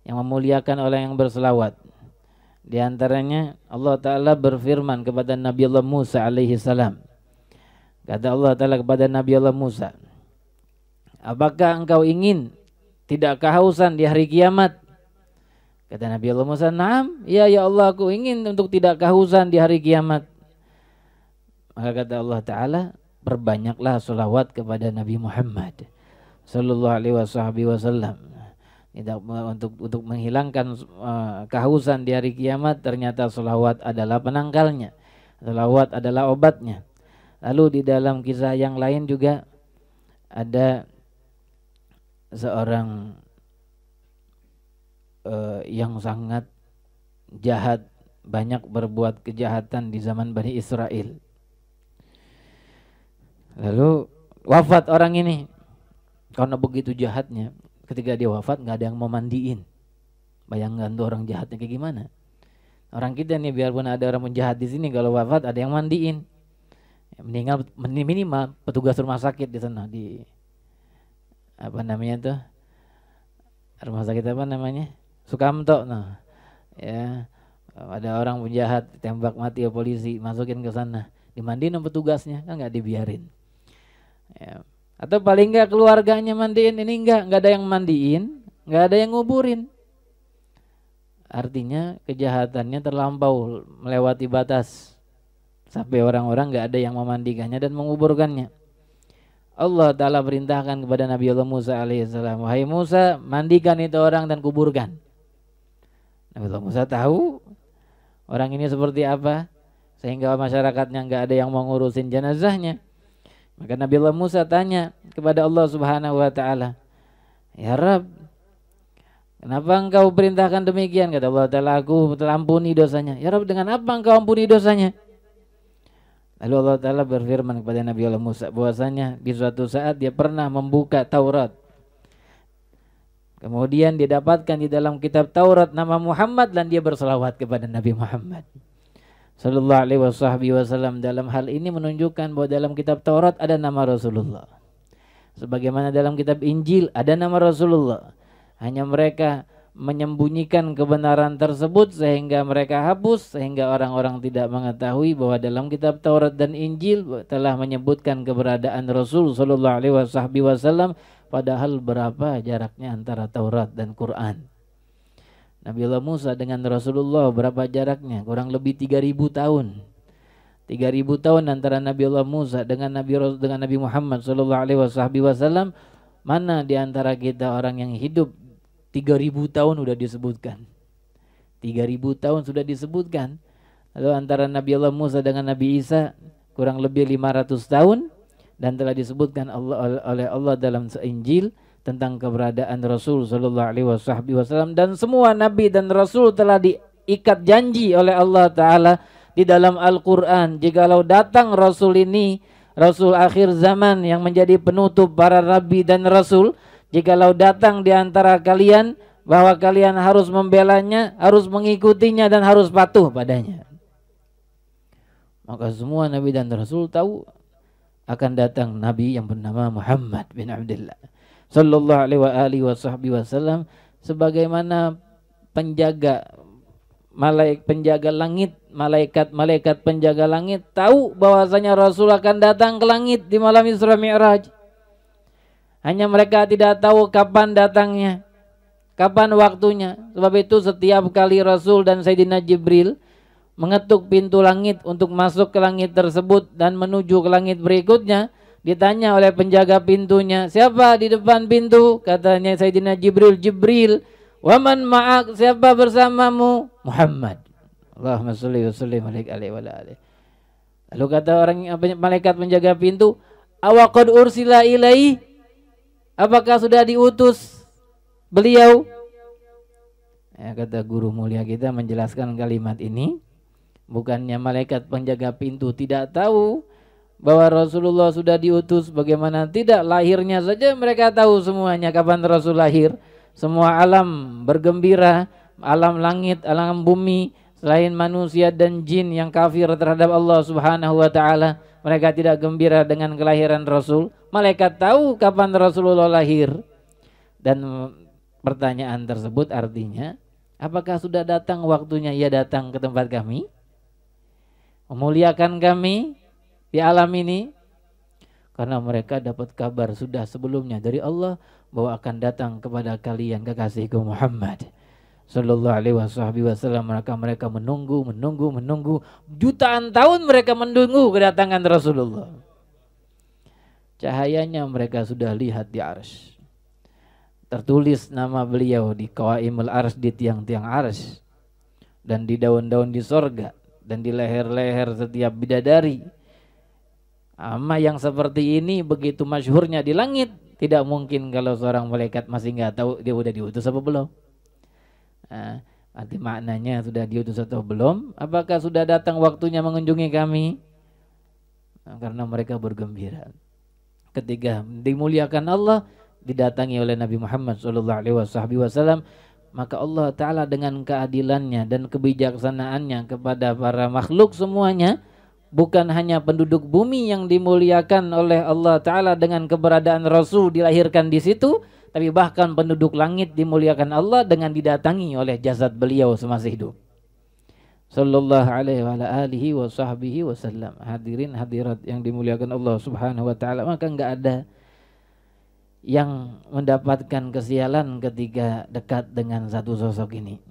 yang memuliakan orang yang berselawat. Di antaranya Allah Ta'ala berfirman kepada Nabi Allah Musa alaihi salam. Kata Allah Ta'ala kepada Nabi Allah Musa, apakah engkau ingin tidak kehausan di hari kiamat? Kata Nabi Allah Musa, naam, ya Allah, aku ingin untuk tidak kehausan di hari kiamat. Maka kata Allah Ta'ala, perbanyaklah selawat kepada Nabi Muhammad sallallahu alaihi wasallam. Untuk menghilangkan kehausan di hari kiamat, ternyata selawat adalah penangkalnya, selawat adalah obatnya. Lalu di dalam kisah yang lain juga ada seorang yang sangat jahat, banyak berbuat kejahatan di zaman Bani Israel. Lalu wafat orang ini. Karena begitu jahatnya, ketika dia wafat gak ada yang mau mandiin. Bayangkan tuh orang jahatnya kayak gimana. Orang kita nih, biarpun ada orang penjahat di sini, kalau wafat ada yang mandiin. Meninggal minimal petugas rumah sakit di sana, di apa namanya tuh, rumah sakit apa namanya, Sukamto. Nah, ya, ada orang penjahat tembak mati ya polisi, masukin ke sana, dimandiin sama petugasnya, kan nggak dibiarin. Ya. Atau paling nggak keluarganya mandiin, ini nggak ada yang mandiin, nggak ada yang nguburin. Artinya kejahatannya terlampau, melewati batas, sampai orang-orang nggak ada yang memandikannya dan menguburkannya. Allah Ta'ala perintahkan kepada Nabi Allah Musa alaihissalam, wahai Musa, mandikan itu orang dan kuburkan. Nabi Allah Musa tahu orang ini seperti apa, sehingga masyarakatnya nggak ada yang mau ngurusin jenazahnya. Maka Nabi Allah Musa tanya kepada Allah Subhanahu wa Ta'ala, ya Rabb, kenapa engkau perintahkan demikian? Kata Allah Ta'ala, aku telah ampuni dosanya. Ya Rabb, dengan apa engkau ampuni dosanya? Lalu Allah Ta'ala berfirman kepada Nabi Allah Musa bahwasanya di suatu saat dia pernah membuka Taurat. Kemudian dia dapatkan di dalam kitab Taurat nama Muhammad dan dia berselawat kepada Nabi Muhammad sallallahu alaihi wasallam. Dalam hal ini menunjukkan bahwa dalam kitab Taurat ada nama Rasulullah. Sebagaimana dalam kitab Injil ada nama Rasulullah. Hanya mereka menyembunyikan kebenaran tersebut sehingga mereka hapus, sehingga orang-orang tidak mengetahui bahwa dalam kitab Taurat dan Injil telah menyebutkan keberadaan Rasul sallallahu alaihi wasallam, padahal berapa jaraknya antara Taurat dan Quran. Nabi Allah Musa dengan Rasulullah berapa jaraknya? Kurang lebih 3000 tahun. 3000 tahun antara Nabi Allah Musa dengan Nabi Muhammad sallallahu alaihi wasallam. Mana di antara kita orang yang hidup 3000 tahun sudah disebutkan. 3000 tahun sudah disebutkan. Lalu antara Nabi Allah Musa dengan Nabi Isa kurang lebih 500 tahun, dan telah disebutkan oleh Allah dalam Injil tentang keberadaan Rasul sallallahu alaihi wasallam, dan semua nabi dan rasul telah diikat janji oleh Allah Ta'ala di dalam Al-Qur'an, jikalau datang rasul ini, rasul akhir zaman yang menjadi penutup para nabi dan rasul, jikalau datang di antara kalian, bahwa kalian harus membelanya, harus mengikutinya dan harus patuh padanya. Maka semua nabi dan rasul tahu akan datang nabi yang bernama Muhammad bin Abdullah sallallahu alaihi wasallam, sebagaimana penjaga langit, malaikat penjaga langit tahu bahwasanya Rasul akan datang ke langit di malam Isra Mi'raj. Hanya mereka tidak tahu kapan datangnya, kapan waktunya. Sebab itu setiap kali Rasul dan Sayyidina Jibril mengetuk pintu langit untuk masuk ke langit tersebut dan menuju ke langit berikutnya, ditanya oleh penjaga pintunya, siapa di depan pintu? Katanya Sayyidina Jibril. Waman ma'ak, siapa bersamamu? Muhammad. Allahumma sholli wa sallim alaihi wa alihi. Lalu kata malaikat penjaga pintu, awaqad ursila ilaihi, apakah sudah diutus beliau? Ya, kata guru mulia kita menjelaskan kalimat ini, bukannya malaikat penjaga pintu tidak tahu bahwa Rasulullah sudah diutus, bagaimana tidak, lahirnya saja mereka tahu semuanya kapan Rasul lahir. Semua alam bergembira, alam langit, alam bumi, selain manusia dan jin yang kafir terhadap Allah Subhanahu wa taala, mereka tidak gembira dengan kelahiran Rasul. Malaikat tahu kapan Rasulullah lahir. Dan pertanyaan tersebut artinya, apakah sudah datang waktunya ia datang ke tempat kami? Memuliakan kami di alam ini? Karena mereka dapat kabar sudah sebelumnya dari Allah bahwa akan datang kepada kalian kekasihku Muhammad sallallahu alaihi wasallam. Mereka menunggu jutaan tahun, mereka menunggu kedatangan Rasulullah. Cahayanya mereka sudah lihat di arsy. Tertulis nama beliau di qawaimul arsy, di tiang-tiang arsy, dan di daun-daun di sorga, dan di leher-leher setiap bidadari. Ama yang seperti ini begitu masyhurnya di langit, tidak mungkin kalau seorang malaikat masih nggak tahu dia udah diutus apa belum. Arti maknanya sudah diutus atau belum? Apakah sudah datang waktunya mengunjungi kami? Karena mereka bergembira ketika dimuliakan Allah, didatangi oleh Nabi Muhammad SAW. Maka Allah Ta'ala dengan keadilannya dan kebijaksanaannya kepada para makhluk semuanya, bukan hanya penduduk bumi yang dimuliakan oleh Allah Ta'ala dengan keberadaan Rasul dilahirkan di situ, tapi bahkan penduduk langit dimuliakan Allah dengan didatangi oleh jasad beliau semasa hidup. Sallallahu alaihi wasallam. Hadirin hadirat yang dimuliakan Allah Subhanahu wa taala, maka enggak ada yang mendapatkan kesialan ketika dekat dengan satu sosok ini.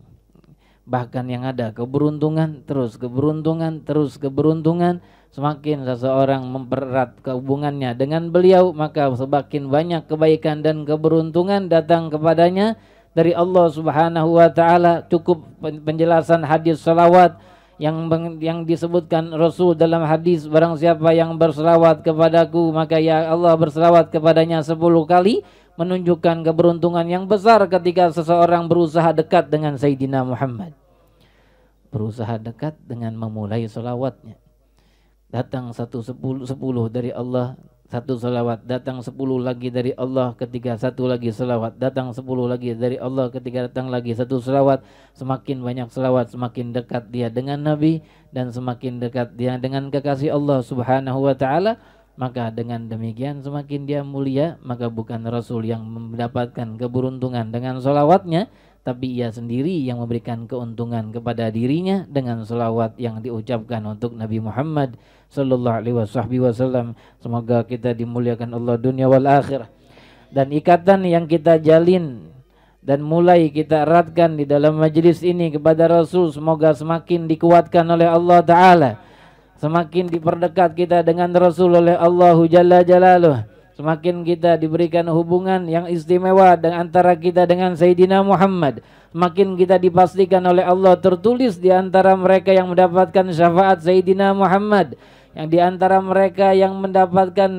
Bahkan yang ada keberuntungan, terus keberuntungan, terus keberuntungan. Semakin seseorang mempererat hubungannya dengan beliau, maka semakin banyak kebaikan dan keberuntungan datang kepadanya dari Allah Subhanahu wa taala. Cukup penjelasan hadis salawat yang disebutkan Rasul dalam hadis, barang siapa yang berselawat kepadaku maka ya Allah berselawat kepadanya 10 kali, menunjukkan keberuntungan yang besar ketika seseorang berusaha dekat dengan Sayyidina Muhammad. Berusaha dekat dengan memulai selawatnya. Datang 10 dari Allah, 1 selawat. Datang 10 lagi dari Allah ketika 1 lagi selawat. Datang 10 lagi dari Allah ketika datang lagi 1 selawat. Semakin banyak selawat, semakin dekat dia dengan Nabi, dan semakin dekat dia dengan kekasih Allah Subhanahu wa ta'ala. Maka dengan demikian semakin dia mulia. Maka bukan Rasul yang mendapatkan keberuntungan dengan selawatnya, tapi ia sendiri yang memberikan keuntungan kepada dirinya dengan selawat yang diucapkan untuk Nabi Muhammad sallallahu alaihi wasallam. Semoga kita dimuliakan Allah dunia wal akhirah. Dan ikatan yang kita jalin dan mulai kita eratkan di dalam majelis ini kepada Rasul, semoga semakin dikuatkan oleh Allah Ta'ala. Semakin diperdekat kita dengan Rasul oleh Allah Jalla Jalaluh. Semakin kita diberikan hubungan yang istimewa antara kita dengan Sayyidina Muhammad. Semakin kita dipastikan oleh Allah tertulis di antara mereka yang mendapatkan syafaat Sayyidina Muhammad. Yang di antara mereka yang mendapatkan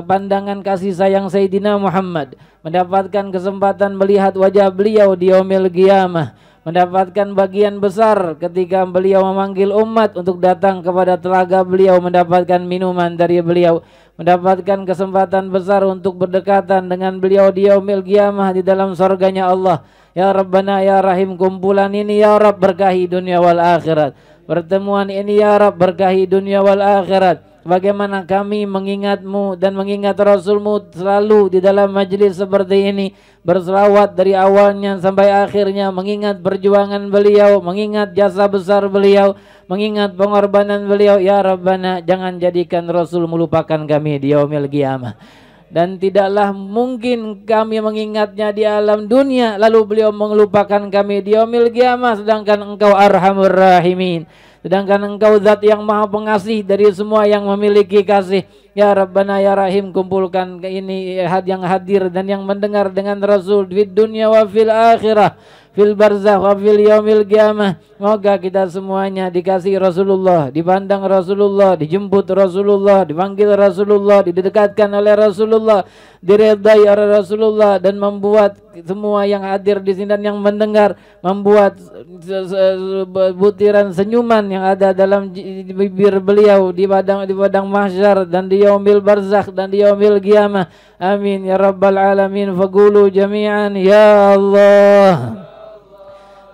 pandangan kasih sayang Sayyidina Muhammad. Mendapatkan kesempatan melihat wajah beliau di yaumil qiyamah. Mendapatkan bagian besar ketika beliau memanggil umat untuk datang kepada telaga beliau, mendapatkan minuman dari beliau, mendapatkan kesempatan besar untuk berdekatan dengan beliau di yaumil qiyamah di dalam surganya Allah. Ya Rabbana ya Rahim, kumpulan ini ya Rabb berkahi dunia wal akhirat. Pertemuan ini ya Rabb berkahi dunia wal akhirat. Bagaimana kami mengingatmu dan mengingat Rasulmu selalu di dalam majlis seperti ini, berselawat dari awalnya sampai akhirnya, mengingat perjuangan beliau, mengingat jasa besar beliau, mengingat pengorbanan beliau. Ya Rabbana, jangan jadikan Rasul melupakan kami di yaumil qiyamah. Dan tidaklah mungkin kami mengingatnya di alam dunia lalu beliau melupakan kami di yaumil qiyamah, sedangkan Engkau Arhamur Rahimin, sedangkan Engkau zat yang maha pengasih dari semua yang memiliki kasih. Ya Rabbana ya Rahim, kumpulkan ini yang hadir dan yang mendengar dengan Rasul di dunia wa fil akhirah, fil barzakh wa fil yaumil qiyamah. Semoga kita semuanya dikasih Rasulullah, dipandang Rasulullah, dijemput Rasulullah, dipanggil Rasulullah, didekatkan oleh Rasulullah, diredai oleh Rasulullah, dan membuat semua yang hadir di sini dan yang mendengar membuat butiran senyuman yang ada dalam bibir beliau di padang mahsyar dan di yaumil barzakh dan di yaumil qiyamah. Amin ya rabbal alamin. Faqulu jami'an ya Allah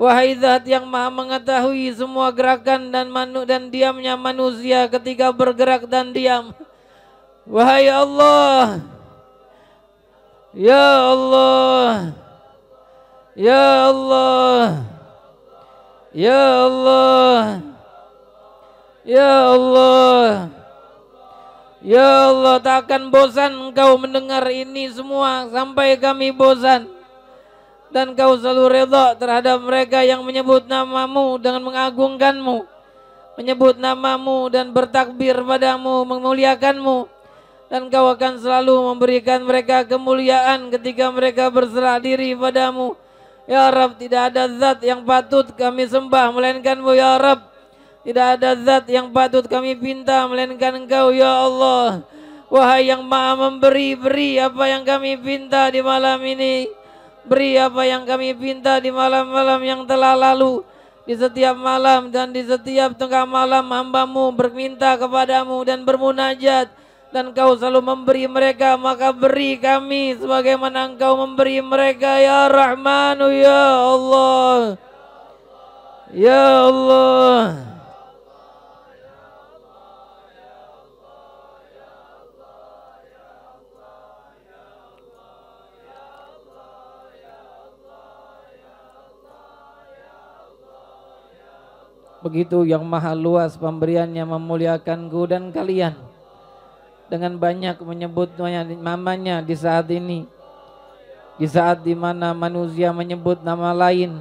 Wahai zat yang maha mengetahui semua gerakan dan diamnya manusia ketika bergerak dan diam. Wahai Allah, ya Allah, ya Allah, ya Allah, ya Allah, ya Allah, tak akan bosan Engkau mendengar ini semua sampai kami bosan. Dan Kau selalu redha terhadap mereka yang menyebut namamu dengan mengagungkanmu, menyebut namamu dan bertakbir padamu, memuliakanmu. Dan Kau akan selalu memberikan mereka kemuliaan ketika mereka berserah diri padamu. Ya Rabb, tidak ada zat yang patut kami sembah melainkan-Mu ya Rabb. Tidak ada zat yang patut kami pinta melainkan Engkau ya Allah. Wahai yang maha memberi, beri apa yang kami pinta di malam ini. Beri apa yang kami pinta di malam-malam yang telah lalu. Di setiap malam dan di setiap tengah malam hamba-Mu berminta kepadamu dan bermunajat. Dan Kau selalu memberi mereka, maka beri kami sebagaimana Engkau memberi mereka ya Rahmanu ya Allah. Ya Allah. Begitu yang maha luas pemberiannya memuliakanku dan kalian dengan banyak menyebut namanya di saat ini, di saat dimana manusia menyebut nama lain,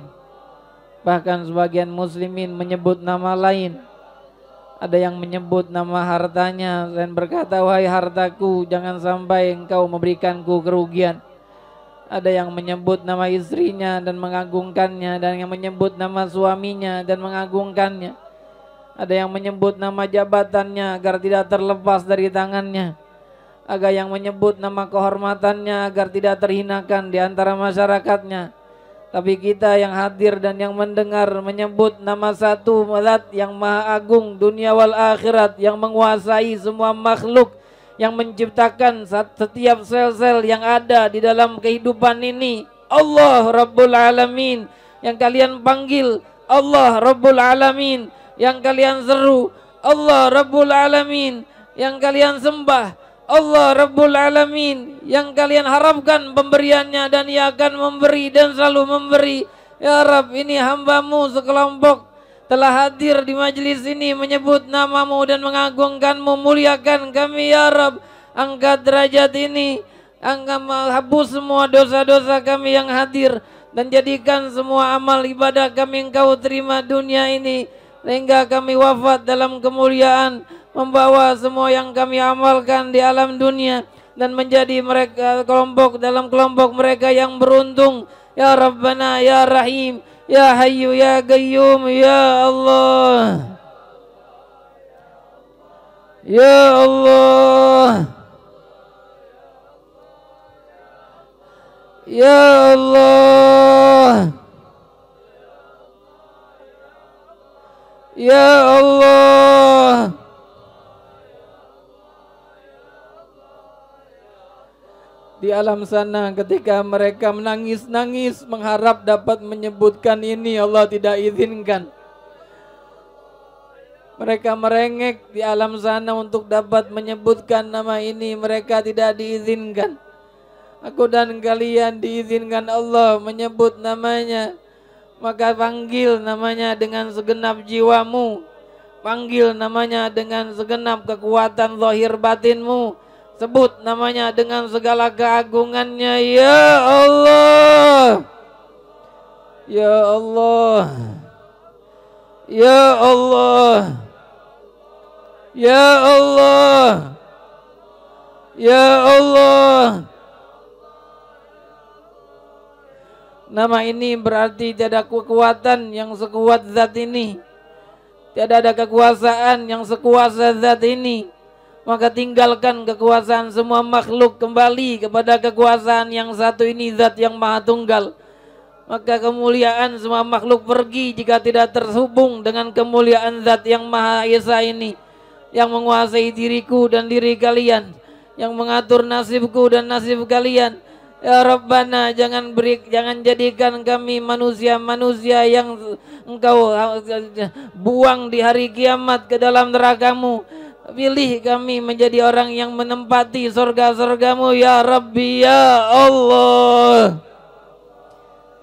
bahkan sebagian muslimin menyebut nama lain. Ada yang menyebut nama hartanya dan berkata, wahai hartaku, jangan sampai engkau memberikanku kerugian. Ada yang menyebut nama istrinya dan mengagungkannya, dan yang menyebut nama suaminya dan mengagungkannya. Ada yang menyebut nama jabatannya agar tidak terlepas dari tangannya. Ada yang menyebut nama kehormatannya agar tidak terhinakan di antara masyarakatnya. Tapi kita yang hadir dan yang mendengar menyebut nama satu zat yang maha agung dunia wal akhirat, yang menguasai semua makhluk, yang menciptakan setiap sel-sel yang ada di dalam kehidupan ini. Allah Rabbul Alamin, yang kalian panggil. Allah Rabbul Alamin, yang kalian seru. Allah Rabbul Alamin, yang kalian sembah. Allah Rabbul Alamin, yang kalian harapkan pemberiannya, dan Ia akan memberi dan selalu memberi. Ya Rabb, ini hamba-Mu sekelompok telah hadir di majelis ini menyebut nama-Mu dan mengagungkan-Mu. Muliakan kami ya Rabb, angkat derajat ini, hapus semua dosa-dosa kami yang hadir, dan jadikan semua amal ibadah kami Engkau terima dunia ini, sehingga kami wafat dalam kemuliaan, membawa semua yang kami amalkan di alam dunia, dan menjadi mereka kelompok dalam kelompok mereka yang beruntung. Ya Rabbana ya Rahim, ya Hayyu ya Qayyum, ya Allah, ya Allah, ya Allah, ya Allah. Di alam sana ketika mereka menangis-nangis mengharap dapat menyebutkan ini, Allah tidak izinkan. Mereka merengek di alam sana untuk dapat menyebutkan nama ini, mereka tidak diizinkan. Aku dan kalian diizinkan Allah menyebut namanya. Maka panggil namanya dengan segenap jiwamu, panggil namanya dengan segenap kekuatan zahir batinmu. Sebut namanya dengan segala keagungannya. Ya Allah, ya Allah, ya Allah, ya Allah, ya Allah. Nama ini berarti tiada kekuatan yang sekuat zat ini, tiada ada kekuasaan yang sekuasa zat ini. Maka tinggalkan kekuasaan semua makhluk, kembali kepada kekuasaan yang satu ini, zat yang maha tunggal. Maka kemuliaan semua makhluk pergi jika tidak terhubung dengan kemuliaan zat yang maha esa ini, yang menguasai diriku dan diri kalian, yang mengatur nasibku dan nasib kalian, Ya Rabbana, jangan jadikan kami manusia-manusia yang Engkau buang di hari kiamat ke dalam neraka-Mu. Pilih kami menjadi orang yang menempati surga-surga-Mu ya Rabbi ya Allah.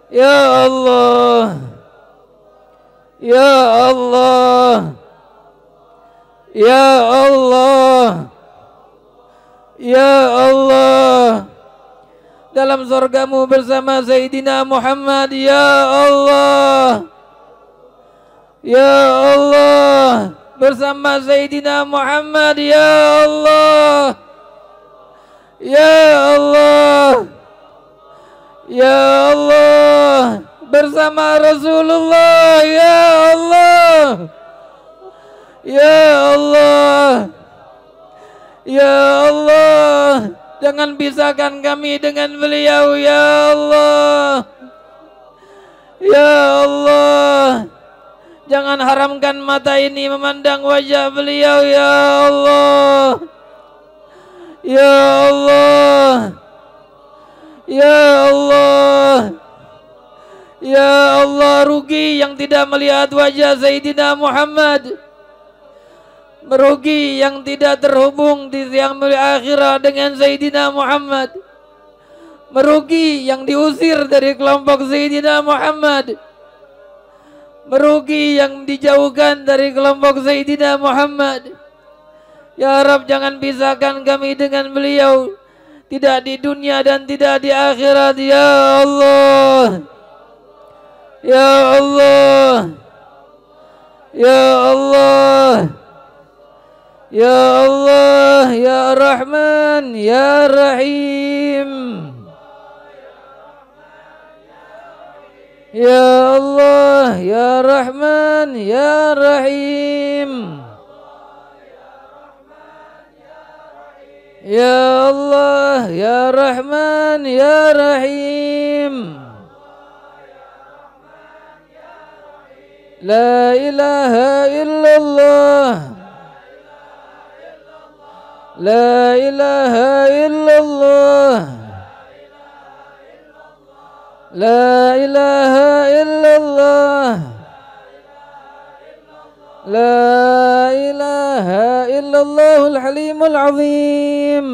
Ya Allah. Ya Allah. Ya Allah. Ya Allah. Dalam surga-Mu bersama Sayyidina Muhammad ya Allah. Ya Allah, bersama Sayyidina Muhammad ya Allah. Ya Allah. Ya Allah, bersama Rasulullah ya Allah. Ya Allah. Ya Allah, jangan pisahkan kami dengan beliau ya Allah. Ya Allah, jangan haramkan mata ini memandang wajah beliau ya Allah. Ya Allah. Ya Allah. Ya Allah, rugi yang tidak melihat wajah Sayyidina Muhammad. Merugi yang tidak terhubung di siang mulia akhirat dengan Sayyidina Muhammad. Merugi yang diusir dari kelompok Sayyidina Muhammad. Merugi yang dijauhkan dari kelompok Sayyidina Muhammad. Ya Rabb, jangan pisahkan kami dengan beliau, tidak di dunia dan tidak di akhirat ya Allah. Ya Allah. Ya Allah. Ya Allah, Ya Rahman, Ya Rahim. Ya Allah, Ya Rahman, Ya Rahim. Ya Allah, Ya Rahman, Ya Rahim. La ilaha illallah. La ilaha illallah. La ilaha illallah. La ilaha illallahul halimul azim.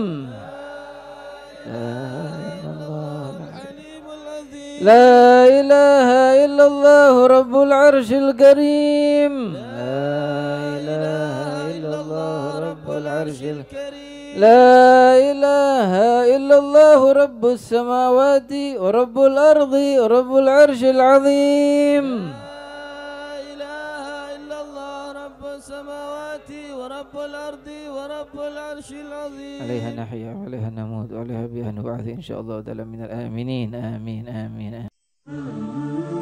La ilaha illallah rabbul arshil karim. La ilaha illallah rabbul arshil karim. لا إله إلا الله رب السماوات ورب الأرض ورب العرش العظيم. لا إله إلا الله رب السماوات ورب الأرض ورب العرش العظيم. عليها نحيا وعليها نموت وعليها بها نبعث إن شاء الله تعالى من الآمنين. آمين آمين, آمين.